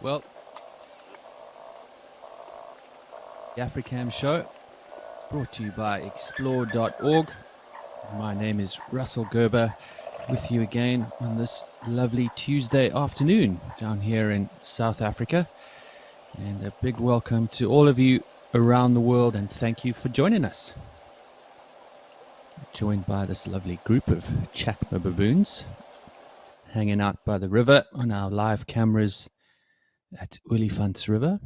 Well, the Africam show brought to you by explore.org. My name is Russell Gerber, with you again on this lovely Tuesday afternoon down here in South Africa. And a big welcome to all of you around the world, and thank you for joining us. Joined by this lovely group of Katmai baboons hanging out by the river on our live cameras at Olifants River.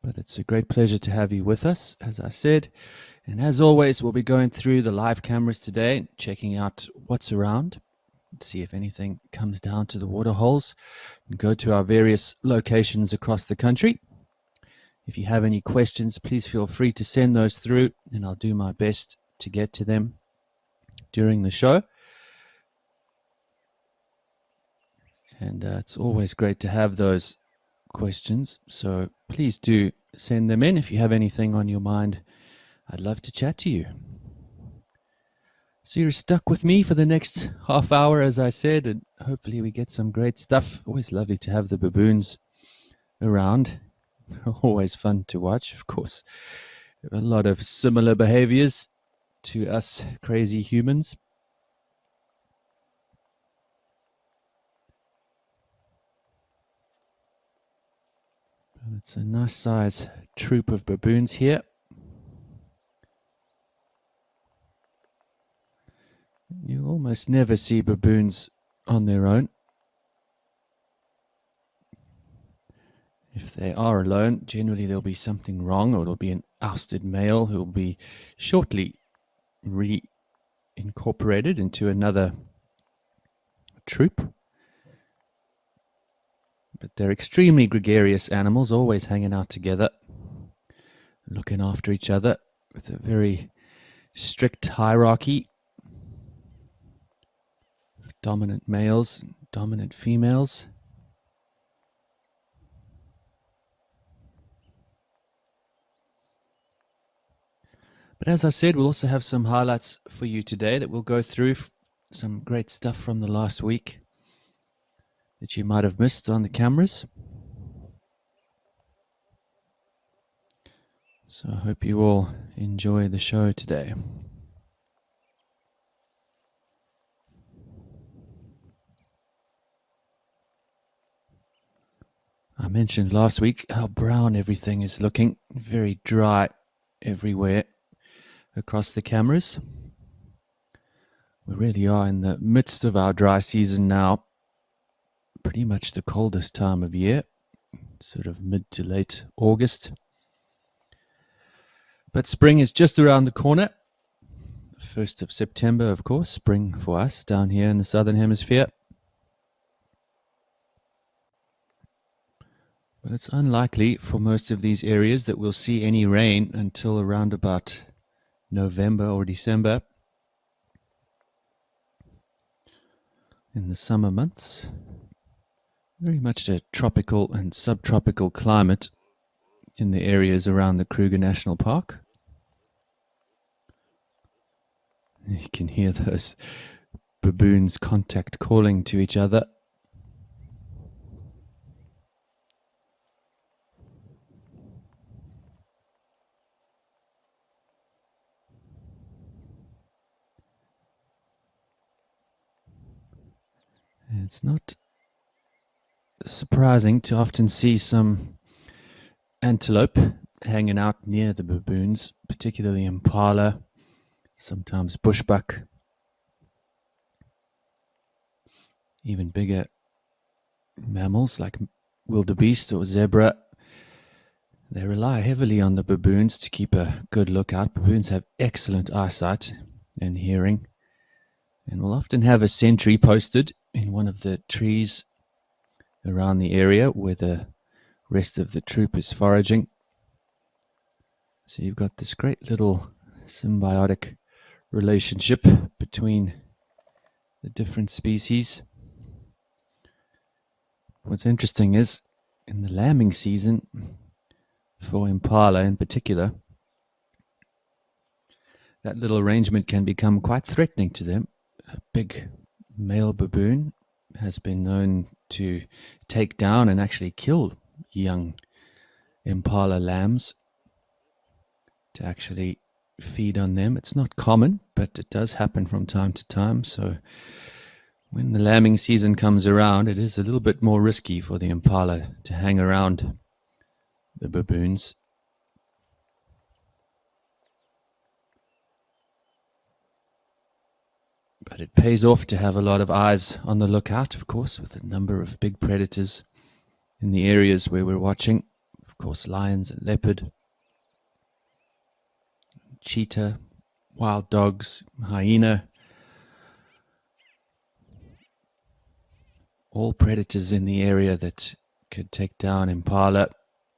But it's a great pleasure to have you with us, as I said. And as always, we'll be going through the live cameras today, checking out what's around, see if anything comes down to the water holes, and go to our various locations across the country. If you have any questions, please feel free to send those through, and I'll do my best to get to them during the show. And it's always great to have those questions, so please do send them in if you have anything on your mind. I'd love to chat to you. So you're stuck with me for the next half hour, as I said, and hopefully we get some great stuff. Always lovely to have the baboons around. Always fun to watch, of course. A lot of similar behaviors to us crazy humans. It's a nice size troop of baboons here. You almost never see baboons on their own. If they are alone, generally there'll be something wrong, or it'll be an ousted male who will be shortly reincorporated into another troop. But they're extremely gregarious animals, always hanging out together, looking after each other with a very strict hierarchy of dominant males and dominant females. But as I said, we'll also have some highlights for you today that we'll go through, some great stuff from the last week that you might have missed on the cameras. So I hope you all enjoy the show today. I mentioned last week how brown everything is looking, very dry everywhere across the cameras. We really are in the midst of our dry season now. Pretty much the coldest time of year, sort of mid to late August. But spring is just around the corner. 1st of September, of course, spring for us down here in the southern hemisphere. But it's unlikely for most of these areas that we'll see any rain until around about November or December. In the summer months. Very much a tropical and subtropical climate in the areas around the Kruger National Park. You can hear those baboons contact calling to each other. And it's not surprising to often see some antelope hanging out near the baboons, particularly impala, sometimes bushbuck, even bigger mammals like wildebeest or zebra. They rely heavily on the baboons to keep a good lookout. Baboons have excellent eyesight and hearing, and will often have a sentry posted in one of the trees around the area where the rest of the troop is foraging. So you've got this great little symbiotic relationship between the different species. What's interesting is, in the lambing season, for impala in particular, that little arrangement can become quite threatening to them. A big male baboon has been known to take down and actually kill young impala lambs to actually feed on them. It's not common, but it does happen from time to time. So when the lambing season comes around, it is a little bit more risky for the impala to hang around the baboons. But it pays off to have a lot of eyes on the lookout, of course, with a number of big predators in the areas where we're watching. Of course, lions and leopard, cheetah, wild dogs, hyena. All predators in the area that could take down impala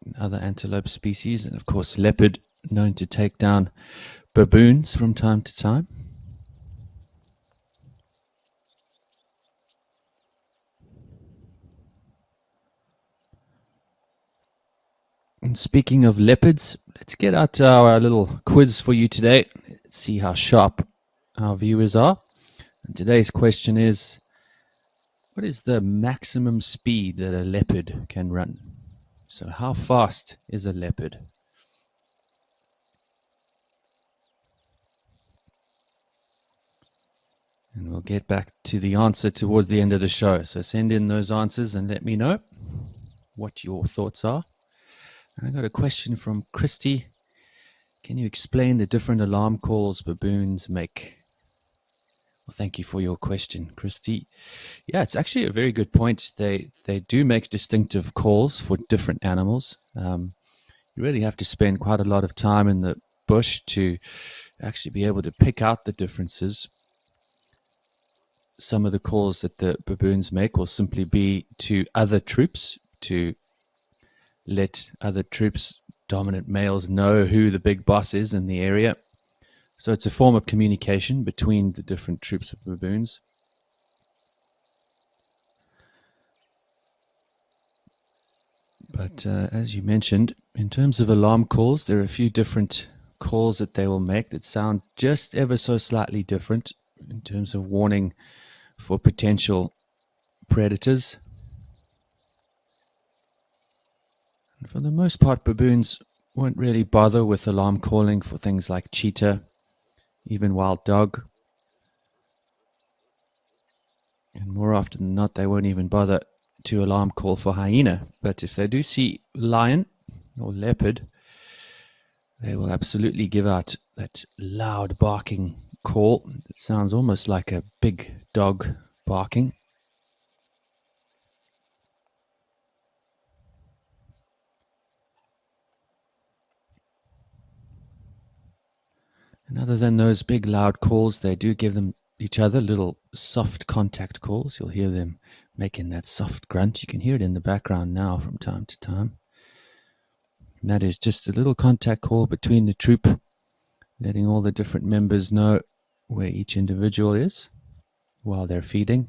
and other antelope species. And of course, leopard, known to take down baboons from time to time. And speaking of leopards, let's get out our little quiz for you today. Let's see how sharp our viewers are. And today's question is, what is the maximum speed that a leopard can run? So how fast is a leopard? And we'll get back to the answer towards the end of the show. So send in those answers and let me know what your thoughts are. I got a question from Christy. Can you explain the different alarm calls baboons make? Well, thank you for your question, Christy. Yeah, it's actually a very good point. They do make distinctive calls for different animals. You really have to spend quite a lot of time in the bush to actually be able to pick out the differences. Some of the calls that the baboons make will simply be to other troops, to let other troops, dominant males, know who the big boss is in the area. So it's a form of communication between the different troops of baboons. But as you mentioned, in terms of alarm calls, there are a few different calls that they will make that sound just ever so slightly different in terms of warning for potential predators. And for the most part, baboons won't really bother with alarm calling for things like cheetah, even wild dog. And more often than not, they won't even bother to alarm call for hyena. But if they do see lion or leopard, they will absolutely give out that loud barking call. It sounds almost like a big dog barking. And other than those big loud calls, they do give them each other little soft contact calls. You'll hear them making that soft grunt. You can hear it in the background now from time to time. And that is just a little contact call between the troop, letting all the different members know where each individual is while they're feeding.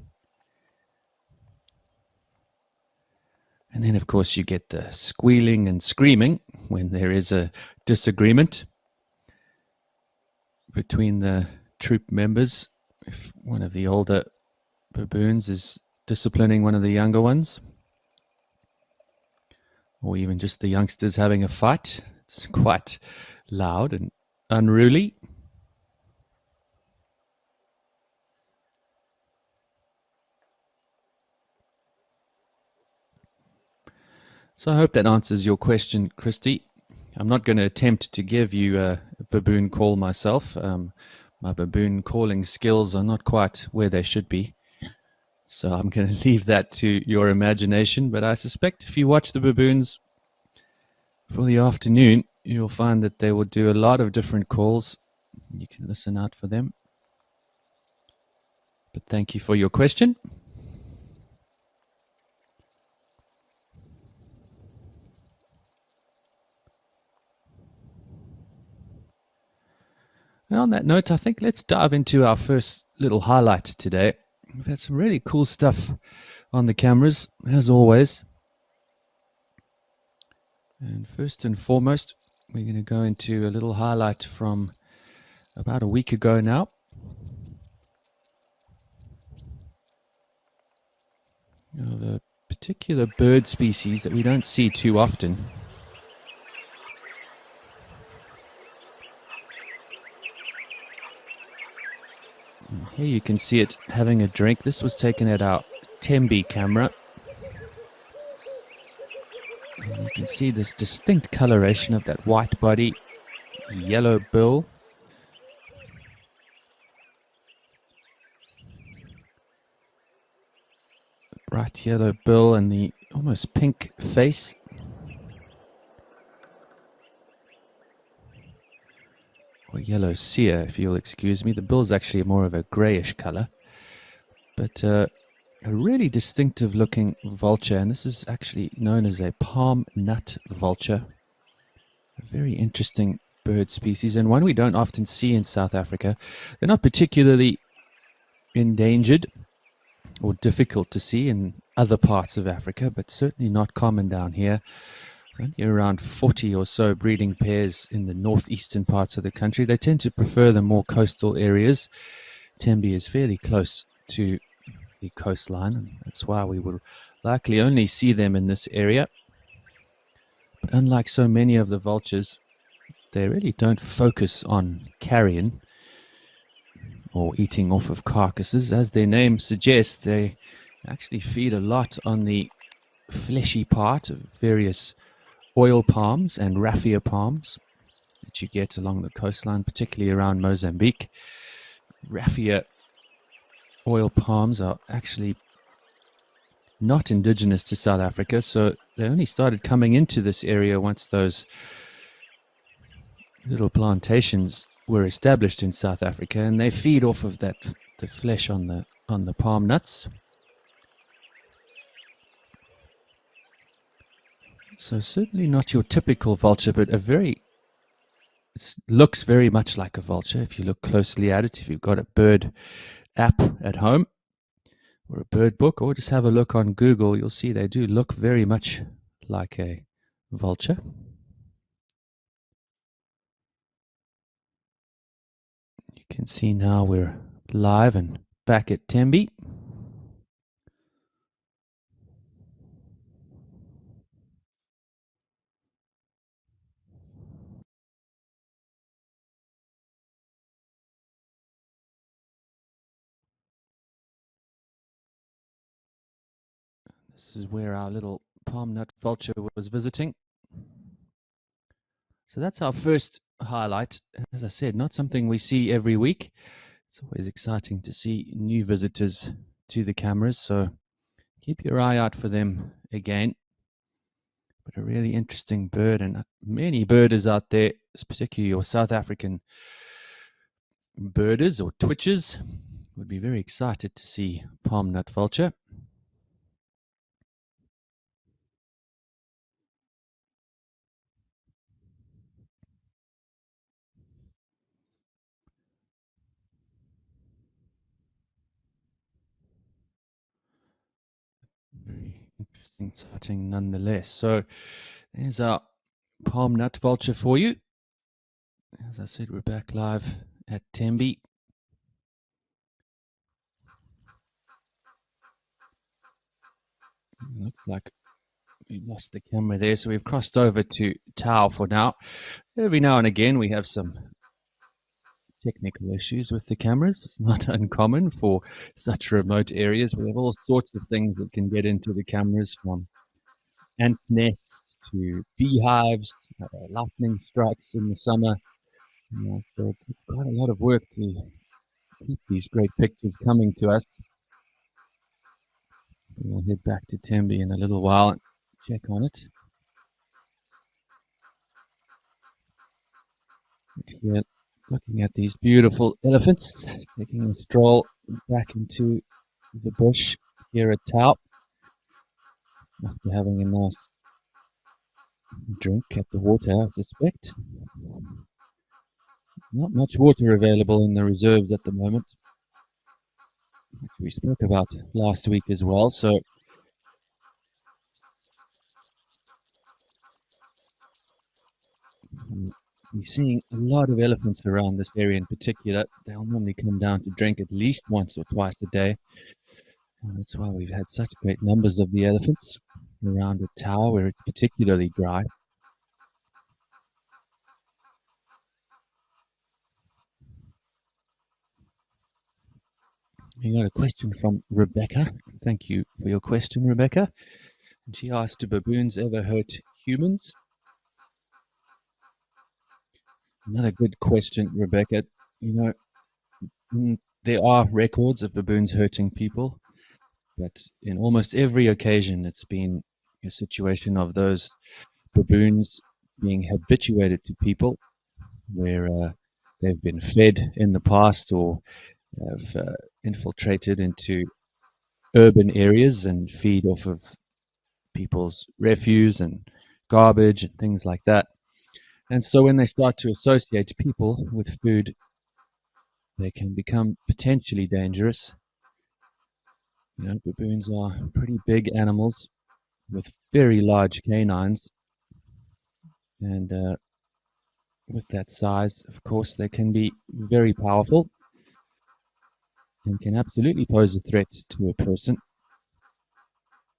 And then, of course, you get the squealing and screaming when there is a disagreement between the troop members. If one of the older baboons is disciplining one of the younger ones, or even just the youngsters having a fight, it's quite loud and unruly. So I hope that answers your question, Christy. I'm not going to attempt to give you a baboon call myself. My baboon calling skills are not quite where they should be. So I'm going to leave that to your imagination. But I suspect if you watch the baboons for the afternoon, you'll find that they will do a lot of different calls. You can listen out for them. But thank you for your question. And on that note, I think let's dive into our first little highlight today. We've had some really cool stuff on the cameras, as always. And first and foremost, we're going to go into a little highlight from about a week ago now. of a particular bird species that we don't see too often. And here you can see it having a drink. This was taken at our Tembe camera. And you can see this distinct coloration of that white body, yellow bill. Bright yellow bill and the almost pink face. Or yellow cere, if you'll excuse me. The bill's actually more of a greyish colour. But a really distinctive looking vulture, and this is actually known as a palm nut vulture. A very interesting bird species, and one we don't often see in South Africa. They're not particularly endangered or difficult to see in other parts of Africa, but certainly not common down here. There's only around 40 or so breeding pairs in the northeastern parts of the country. They tend to prefer the more coastal areas. Tembe is fairly close to the coastline, and that's why we will likely only see them in this area. But unlike so many of the vultures, they really don't focus on carrion or eating off of carcasses. As their name suggests, they actually feed a lot on the fleshy part of various oil palms and raffia palms that you get along the coastline, particularly around Mozambique. Raffia oil palms are actually not indigenous to South Africa, so they only started coming into this area once those little plantations were established in South Africa, and they feed off of that, the flesh on the palm nuts. So certainly not your typical vulture, but it looks very much like a vulture if you look closely at it. If you've got a bird app at home or a bird book, or just have a look on Google, you'll see they do look very much like a vulture. You can see now we're live and back at Tembe. This is where our little palm nut vulture was visiting. So that's our first highlight. As I said, not something we see every week. It's always exciting to see new visitors to the cameras, so keep your eye out for them again. But a really interesting bird, and many birders out there, particularly your South African birders or twitchers, would be very excited to see palm nut vulture. Very interesting sighting nonetheless. So there's our palm nut vulture for you. As I said, we're back live at Tembe. Looks like we lost the camera there, so we've crossed over to Tau for now. Every now and again we have some technical issues with the cameras. It's not uncommon for such remote areas. We have all sorts of things that can get into the cameras, from ant nests to beehives, lightning strikes in the summer. So it's quite a lot of work to keep these great pictures coming to us. We'll head back to Tembe in a little while and check on it. Here, looking at these beautiful elephants, taking a stroll back into the bush here at Tau, after having a nice drink at the water, I suspect. Not much water available in the reserves at the moment, which we spoke about last week as well, so we're seeing a lot of elephants around this area in particular. They'll normally come down to drink at least once or twice a day. And that's why we've had such great numbers of the elephants around the tower where it's particularly dry. We got a question from Rebecca. Thank you for your question, Rebecca. And she asked, do baboons ever hurt humans? Another good question, Rebecca. You know, there are records of baboons hurting people, but in almost every occasion it's been a situation of those baboons being habituated to people, where they've been fed in the past or have infiltrated into urban areas and feed off of people's refuse and garbage and things like that. And so when they start to associate people with food, they can become potentially dangerous. Baboons are pretty big animals with very large canines, and with that size, of course, they can be very powerful and can absolutely pose a threat to a person,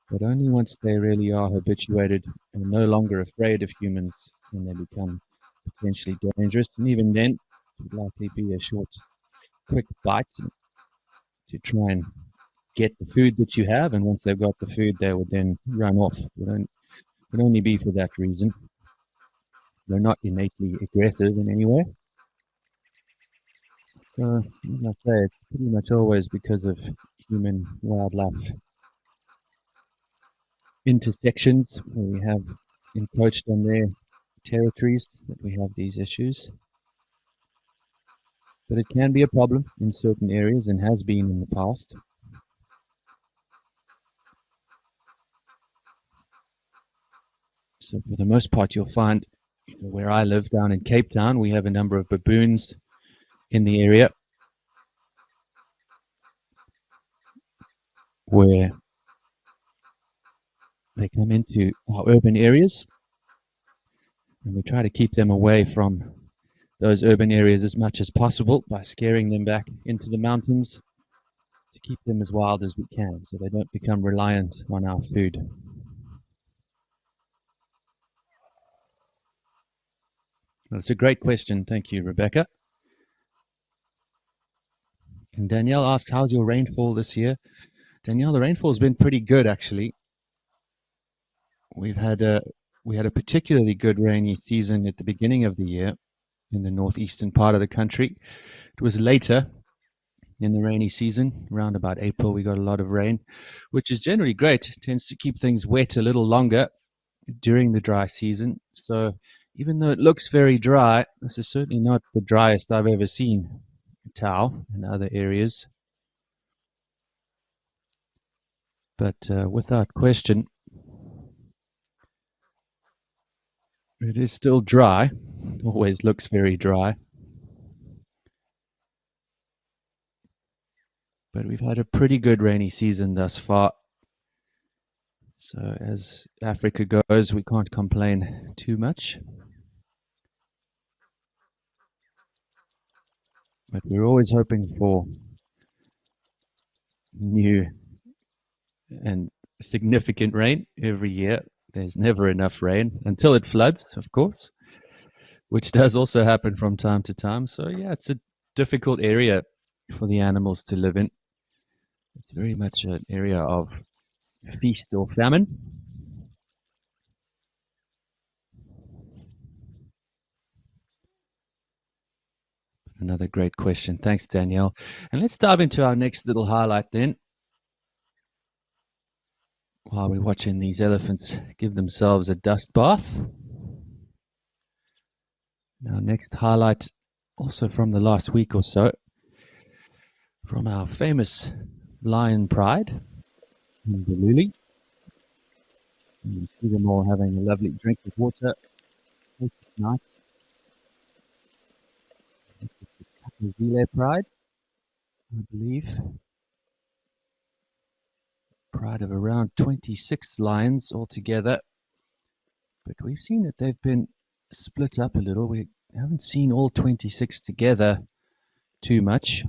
but only once they really are habituated and no longer afraid of humans can they become potentially dangerous. And even then, it would likely be a short, quick bite to try and get the food that you have, and once they've got the food, they would then run off. It would only be for that reason. They're not innately aggressive in any way. So, as I say, it's pretty much always because of human-wildlife intersections where we have encroached on their territories that we have these issues. But it can be a problem in certain areas and has been in the past. So for the most part, you'll find where I live down in Cape Town, we have a number of baboons in the area where they come into our urban areas, and we try to keep them away from those urban areas as much as possible by scaring them back into the mountains to keep them as wild as we can so they don't become reliant on our food. That's a great question. Thank you, Rebecca. And Danielle asks, how's your rainfall this year? Danielle, the rainfall's been pretty good, actually. We had a particularly good rainy season at the beginning of the year in the northeastern part of the country. It was later in the rainy season, around about April, we got a lot of rain, which is generally great. It tends to keep things wet a little longer during the dry season. So even though it looks very dry, this is certainly not the driest I've ever seen Tau and other areas. But without question, it is still dry. It always looks very dry. But we've had a pretty good rainy season thus far. So as Africa goes, we can't complain too much. But we're always hoping for new and significant rain every year. There's never enough rain until it floods, of course, which does also happen from time to time. So yeah, it's a difficult area for the animals to live in. It's very much an area of feast or famine. Another great question. Thanks, Danielle. And let's dive into our next little highlight then. While we're watching these elephants give themselves a dust bath. Our next highlight, also from the last week or so, from our famous lion pride in Bululi. You see them all having a lovely drink of water late at night. This is the Takazile pride, I believe. Pride of around 26 lions altogether. But we've seen that they've been split up a little. We haven't seen all 26 together too much.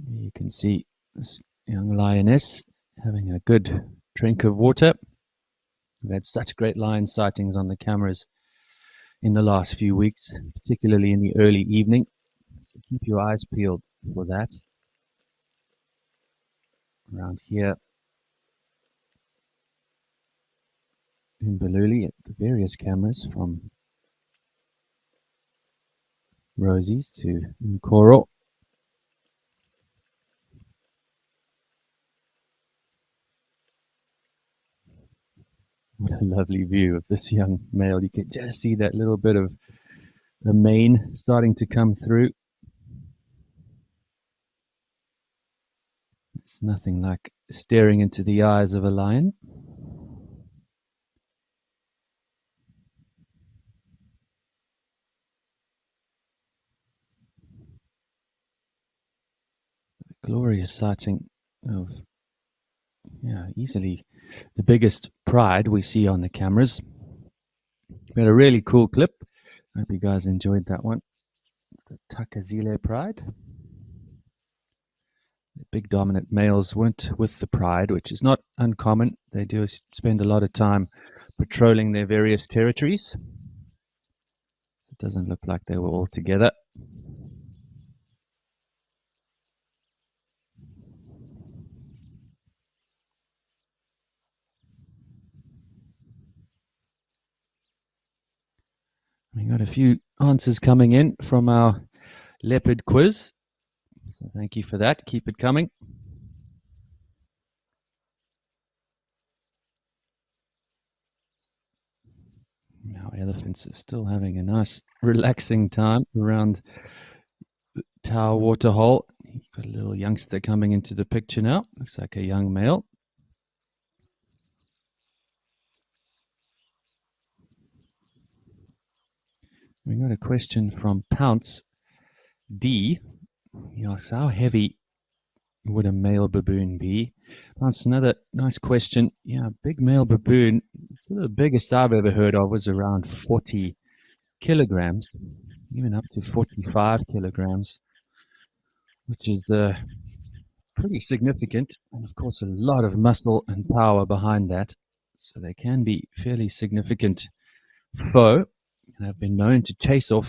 You can see this young lioness having a good drink of water. We've had such great lion sightings on the cameras in the last few weeks, particularly in the early evening. So keep your eyes peeled for that. Around here in Baluli at the various cameras from Rosie's to Nkoro. What a lovely view of this young male. You can just see that little bit of the mane starting to come through. It's nothing like staring into the eyes of a lion. A glorious sighting of, easily the biggest pride we see on the cameras. We had a really cool clip. I hope you guys enjoyed that one. The Takazile pride. The big dominant males went with the pride, which is not uncommon. They do spend a lot of time patrolling their various territories. It doesn't look like they were all together. We got a few answers coming in from our leopard quiz. So thank you for that. Keep it coming. Now elephants are still having a nice relaxing time around the Tower Waterhole. You've got a little youngster coming into the picture now. Looks like a young male. We got a question from Pounce D. He asks, how heavy would a male baboon be? That's another nice question. Yeah, big male baboon. The biggest I've ever heard of was around 40 kilograms, even up to 45 kilograms, which is pretty significant, and of course a lot of muscle and power behind that. So they can be fairly significant foe, and have been known to chase off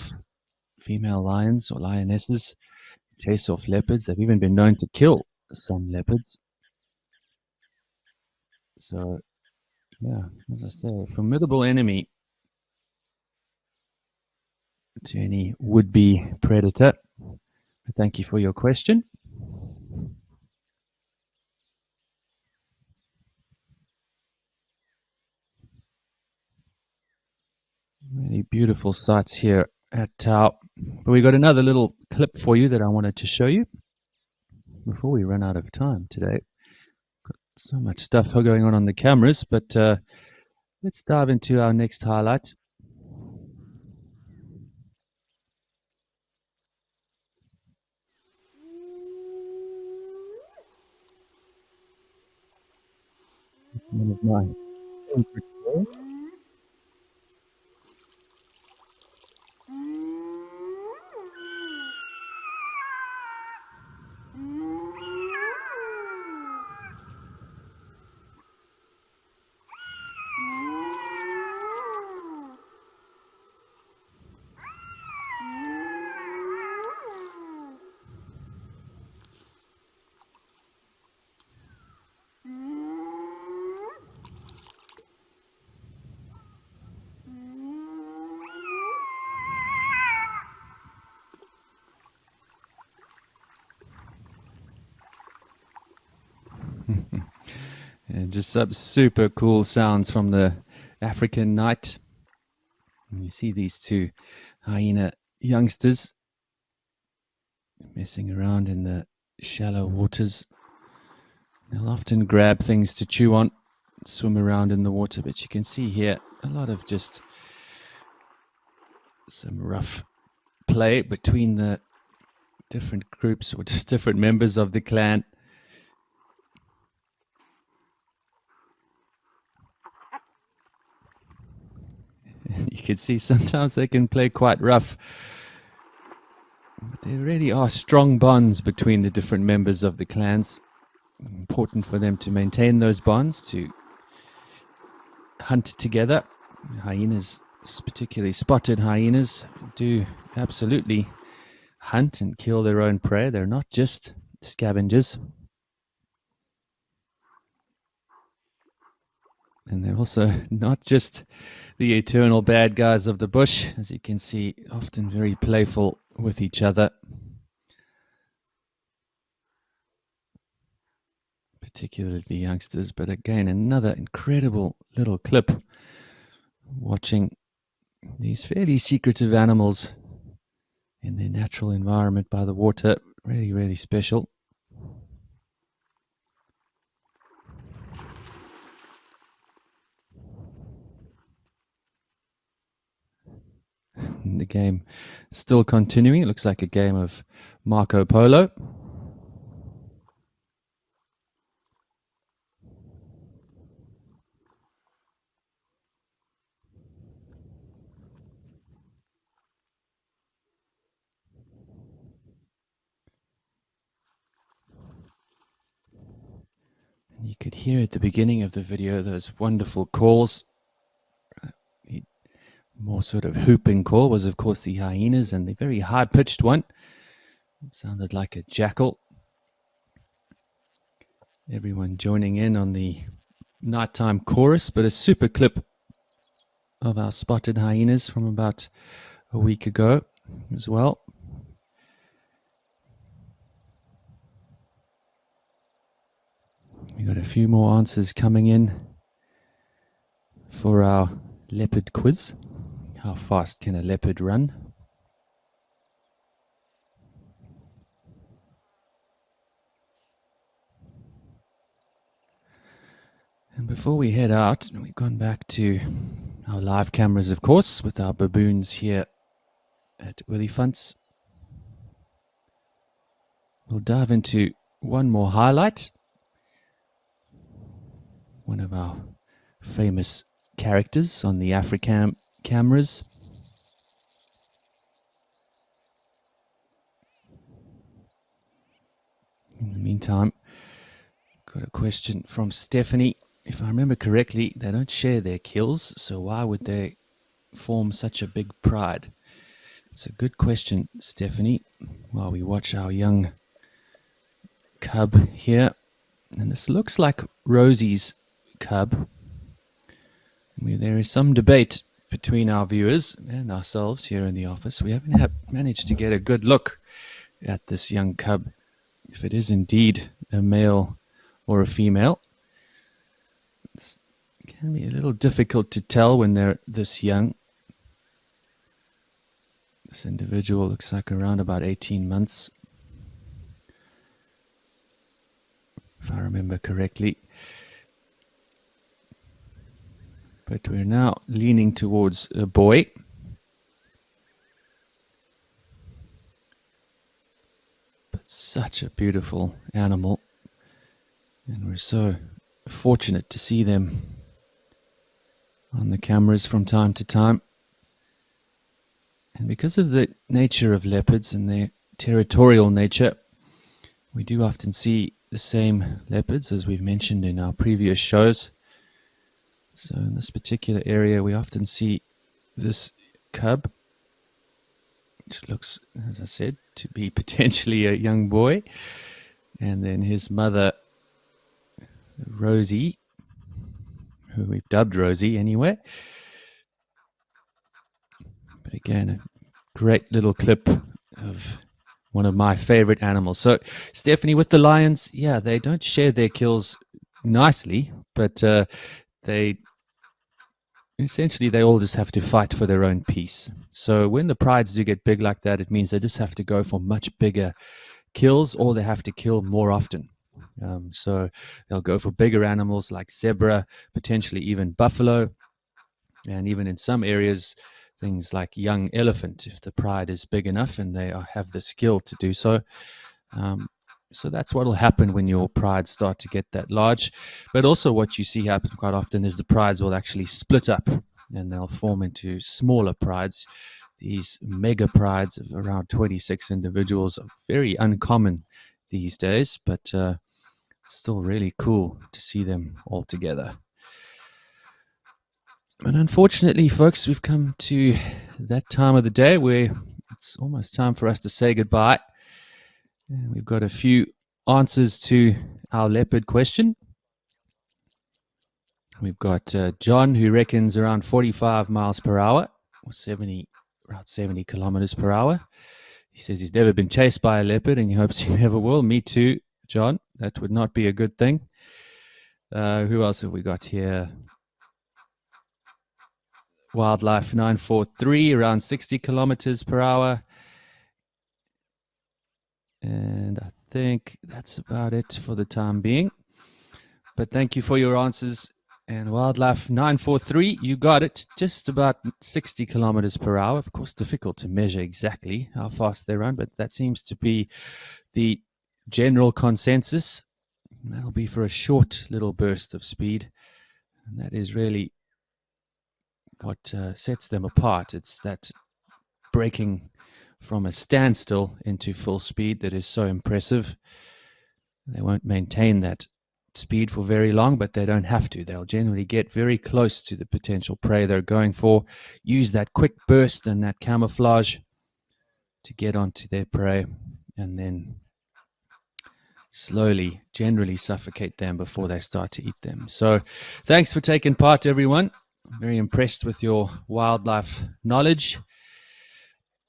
female lions or lionesses, chase off leopards. They've even been known to kill some leopards. So, yeah, as I say, a formidable enemy to any would-be predator. Thank you for your question. Really beautiful sights here at Tau. But we got another little clip for you that I wanted to show you before we run out of time today. Got so much stuff going on the cameras, but let's dive into our next highlight. One of my favorite birds. And just some super cool sounds from the African night. And you see these two hyena youngsters messing around in the shallow waters. They'll often grab things to chew on, swim around in the water, but you can see here a lot of just some rough play between the different groups or just different members of the clan. You can see sometimes they can play quite rough But there really are strong bonds between the different members of the clans. Important for them to maintain those bonds, to hunt together. Hyenas, particularly spotted hyenas, do absolutely hunt and kill their own prey. They're not just scavengers. And they're also not just the eternal bad guys of the bush, as you can see, often very playful with each other. Particularly the youngsters, but again, another incredible little clip watching these fairly secretive animals in their natural environment by the water. Really, really special. The game still continuing. It looks like a game of Marco Polo. And you could hear at the beginning of the video those wonderful calls. The more sort of whooping call was, of course, the hyenas, and the very high-pitched one, it sounded like a jackal. Everyone joining in on the nighttime chorus, but a super clip of our spotted hyenas from about a week ago as well. We got a few more answers coming in for our leopard quiz. How fast can a leopard run? And before we head out, we've gone back to our live cameras, of course, with our baboons here at Willifunts. We'll dive into one more highlight. One of our famous characters on the Africam cameras. In the meantime, got a question from Stephanie. If I remember correctly, they don't share their kills, so why would they form such a big pride? It's a good question, Stephanie. While we watch our young cub here, and this looks like Rosie's cub. There is some debate between our viewers and ourselves here in the office. We haven't managed to get a good look at this young cub, if it is indeed a male or a female. It can be a little difficult to tell when they're this young. This individual looks like around about 18 months, if I remember correctly. But we're now leaning towards a boy. But such a beautiful animal. And we're so fortunate to see them on the cameras from time to time. And because of the nature of leopards and their territorial nature, we do often see the same leopards as we've mentioned in our previous shows. So in this particular area we often see this cub, which looks, as I said, to be potentially a young boy, and then his mother Rosie, who we've dubbed Rosie anyway. But again, a great little clip of one of my favorite animals. So Stephanie, with the lions, yeah, they don't share their kills nicely, but they all just have to fight for their own peace. So when the prides do get big like that, it means they just have to go for much bigger kills, or they have to kill more often. So they'll go for bigger animals like zebra, potentially even buffalo, and even in some areas things like young elephant, if the pride is big enough and they have the skill to do so. So that's what will happen when your prides start to get that large. But also what you see happen quite often is the prides will actually split up and they'll form into smaller prides. These mega prides of around 26 individuals are very uncommon these days, but still really cool to see them all together. And unfortunately, folks, we've come to that time of the day where it's almost time for us to say goodbye. And we've got a few answers to our leopard question. We've got John, who reckons around 45 miles per hour, or around 70 kilometers per hour. He says he's never been chased by a leopard, and he hopes he never will. Me too, John. That would not be a good thing. Who else have we got here? Wildlife 943, around 60 kilometers per hour. And I think that's about it for the time being. But thank you for your answers. And Wildlife 943, you got it. Just about 60 kilometers per hour. Of course, difficult to measure exactly how fast they run, but that seems to be the general consensus. That'll be for a short little burst of speed. And that is really what sets them apart. It's that breaking from a standstill into full speed that is so impressive. They won't maintain that speed for very long, but they don't have to. They'll generally get very close to the potential prey they're going for, use that quick burst and that camouflage to get onto their prey, and then slowly, generally suffocate them before they start to eat them. So thanks for taking part, everyone. I'm very impressed with your wildlife knowledge.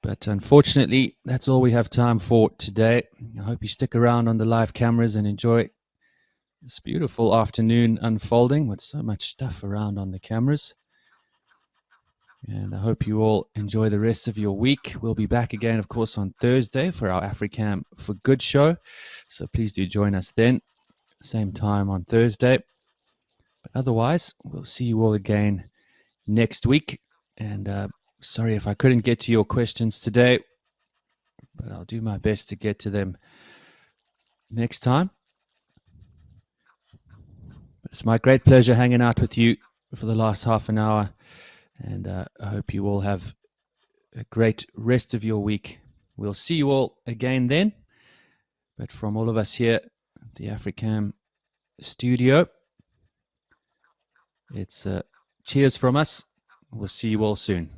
But unfortunately, that's all we have time for today. I hope you stick around on the live cameras and enjoy this beautiful afternoon unfolding with so much stuff around on the cameras. And I hope you all enjoy the rest of your week. We'll be back again, of course, on Thursday for our Africam for Good show. So please do join us then, same time on Thursday. But otherwise, we'll see you all again next week. And sorry if I couldn't get to your questions today, but I'll do my best to get to them next time. But it's my great pleasure hanging out with you for the last half an hour. And I hope you all have a great rest of your week. We'll see you all again then. But from all of us here at the Africam studio, it's cheers from us. We'll see you all soon.